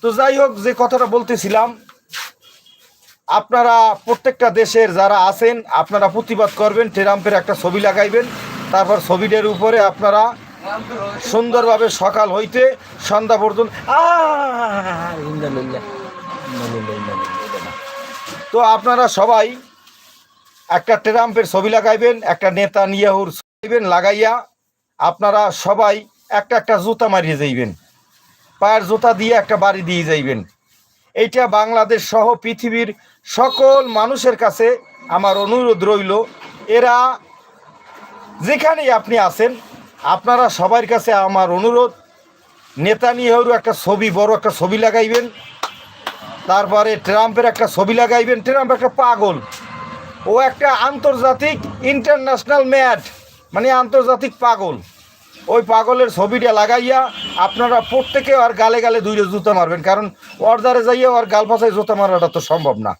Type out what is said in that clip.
তো যাই হোক, যে কথাটা বলতেছিলাম, আপনারা প্রত্যেকটা দেশের যারা আছেন আপনারা প্রতিবাদ করবেন, ট্রাম্পের একটা ছবি লাগাইবেন, তারপর ছবিটার উপরে আপনারা সুন্দরভাবে সকাল হইতে সন্ধ্যা পর্যন্ত তো আপনারা সবাই একটা ট্রাম্পের ছবি লাগাইবেন, একটা নেতানিয়াহুর ছবি লাগাইয়া আপনারা সবাই একটা একটা জুতা মারিয়ে যাইবেন, পায়ের জুতা দিয়ে একটা বাড়ি দিয়ে যাইবেন। এইটা বাংলাদেশ সহ পৃথিবীর সকল মানুষের কাছে আমার অনুরোধ রইল। এরা যেখানেই আপনি আছেন, আপনারা সবার কাছে আমার অনুরোধ, নেতানিয়াহুর একটা ছবি, বড় একটা ছবি লাগাইবেন, তারপরে ট্রাম্পের একটা ছবি লাগাইবেন। ট্রাম্প একটা পাগল, ও একটা আন্তর্জাতিক ইন্টারন্যাশনাল ম্যাড, মানে আন্তর্জাতিক পাগল। ওই পাগলের ছবিটা লাগাইয়া আপনারা প্রত্যেকে আর গালে গালে দুইটা জুতা মারবেন, কারণ ওর দ্বারে যাইয়া ওর গাল ফাঁসায় জুতা মারাটা তো সম্ভব না।